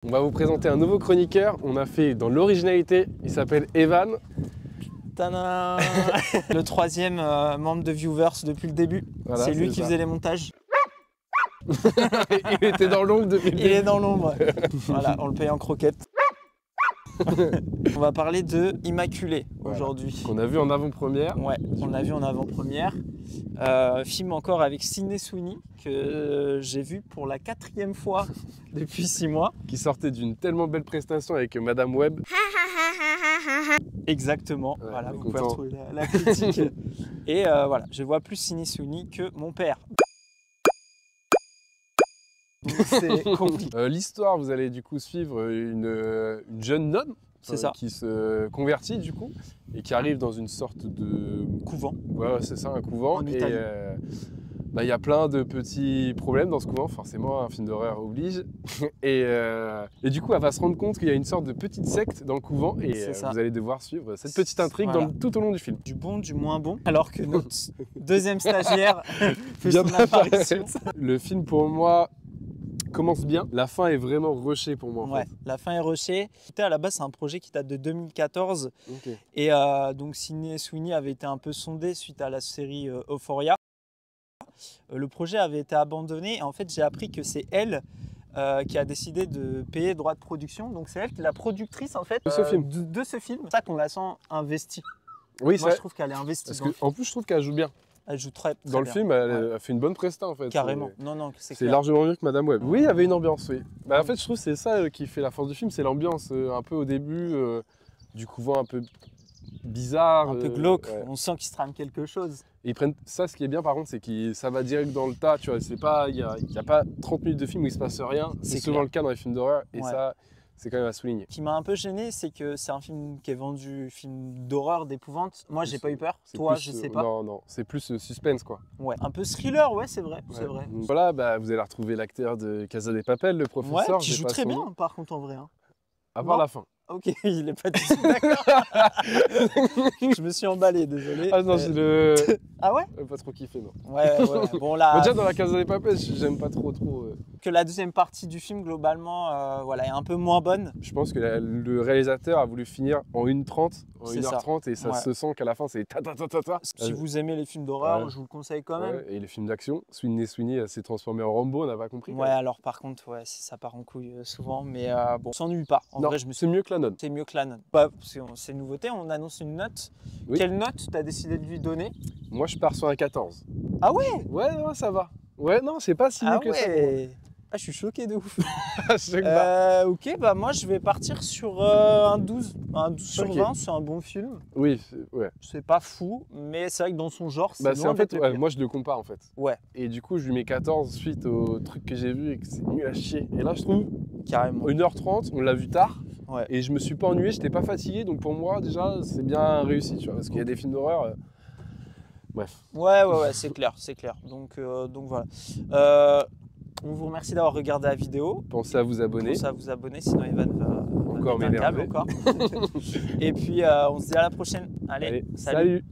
On va vous présenter un nouveau chroniqueur. On a fait dans l'originalité. Il s'appelle Evan. Tadam. Le troisième membre de Viewverse depuis le début. Voilà, c'est lui qui ça. faisait les montages. Il était dans l'ombre depuis le Il début. est dans l'ombre. Voilà, on le paye en croquettes. On va parler de Immaculée aujourd'hui. Qu'on a vu en avant-première. Ouais, on l'a vu en avant-première. Film encore avec Sydney Sweeney que j'ai vu pour la 4e fois depuis 6 mois. Qui sortait d'une tellement belle prestation avec Madame Web. Exactement, Ouais, voilà, on est vous pouvez content. retrouver la critique. Et voilà, je vois plus Sydney Sweeney que mon père. Donc c'est compliqué. L'histoire, vous allez du coup suivre une jeune nonne. C'est ça. Qui se convertit du coup et qui arrive dans une sorte de Couvent. ouais, c'est ça, un couvent. En Et Italie. il y a plein de petits problèmes dans ce couvent, forcément, un film d'horreur oblige. Et du coup, elle va se rendre compte qu'il y a une sorte de petite secte dans le couvent et C'est ça. vous allez devoir suivre cette petite intrigue Voilà. tout au long du film. Du bon, du moins bon. Alors que notre deuxième stagiaire fait Bien son apparition. Le film, pour moi, commence bien. La fin est vraiment rushée pour moi. En Ouais, la fin est rushée. À la base, c'est un projet qui date de 2014. fait. Ok. Et donc, Sydney Sweeney avait été un peu sondée suite à la série Euphoria. Le projet avait été abandonné. Et en fait, j'ai appris que c'est elle qui a décidé de payer les droits de production. Donc, c'est elle qui est la productrice en fait De ce film. de ce film. C'est ça qu'on la sent investie. Oui, Moi, c'est je trouve qu'elle est investie. parce dans le que en plus, je trouve qu'elle joue bien. Elle joue très Dans le bien. film, elle Ouais. a fait une bonne presta en fait. Carrément. Non, non, c'est C'est clair. largement mieux que Madame Web. Oui, il y avait une ambiance, oui. En fait, je trouve que c'est ça qui fait la force du film, c'est l'ambiance un peu au début du couvent un peu bizarre. Un peu glauque. Ouais. On sent qu'il se trame quelque chose. Et ils prennent ça, ce qui est bien par contre, c'est que ça va direct dans le tas. Tu vois, c'est pas, il y a pas 30 minutes de film où il se passe rien. C'est C'est souvent clair. le cas dans les films d'horreur. Et Ouais. ça, c'est quand même à souligner. Ce qui m'a un peu gêné, c'est que c'est un film qui est vendu film d'horreur, d'épouvante. Moi, j'ai pas eu peur. C'est Toi, plus, je sais pas. Non, c'est plus suspense quoi. Ouais, un peu thriller, ouais, c'est vrai, c'est Ouais. vrai. Donc voilà, vous allez retrouver l'acteur de Casa de Papel, le Ouais, professeur. qui j'ai joue pas très son bien, nom. par contre, en vrai. Hein. À part Non. la fin. Ok, il est pas du tout d'accord. Je me suis emballé, désolé. Ah non, j'ai le. Ah ouais. Pas trop kiffé, non. Ouais. Bon, là, Déjà dans la Casa de Papel, j'aime pas trop. que la deuxième partie du film, globalement, voilà, est un peu moins bonne. Je pense que le réalisateur a voulu finir en 1h30, C'est ça. 1h30 et ça Ouais. se sent qu'à la fin c'est ta ta ta ta ta. Si vous aimez les films d'horreur, Ouais. je vous le conseille quand même. Ouais, et les films d'action, Sweeney s'est transformé en Rambo, on n'a pas compris. Ouais, alors par contre, ouais, ça part en couille souvent, mais bon, on s'ennuie pas. En Non, vrai, je me suis c'est mieux que la nonne. c'est mieux que la note. Bah, parce que c'est une nouveauté, on annonce une note. Oui. Quelle note tu as décidé de lui donner? Moi je pars sur un 14. Ah ouais. Ouais, non, ça va. Ouais, non, c'est pas si mieux Ah que ça. ouais. Ah, je suis choqué de ouf. Je sais que bah, Ok, bah moi je vais partir sur un 12. Un 12 sur Ok. 20, c'est un bon film. oui, ouais. C'est pas fou, mais c'est vrai que dans son genre, c'est Bah, c'est loin en fait, d'être le ouais, pire. moi je le compare en fait. Ouais, Et du coup, je lui mets 14 suite au truc que j'ai vu et que c'est nul à chier. Et là, je trouve, carrément. 1h30, on l'a vu tard. Ouais. Et je me suis pas ennuyé, j'étais pas fatigué. Donc pour moi, déjà, c'est bien réussi. Tu vois, parce qu'il y a des films d'horreur. Bref. Ouais, c'est clair, c'est clair. Donc voilà. On vous remercie d'avoir regardé la vidéo. Pensez à vous abonner. Pensez à vous abonner, sinon Evan va Encore péter un câble m'énerver. encore. Et puis on se dit à la prochaine. Allez, Allez, salut. salut.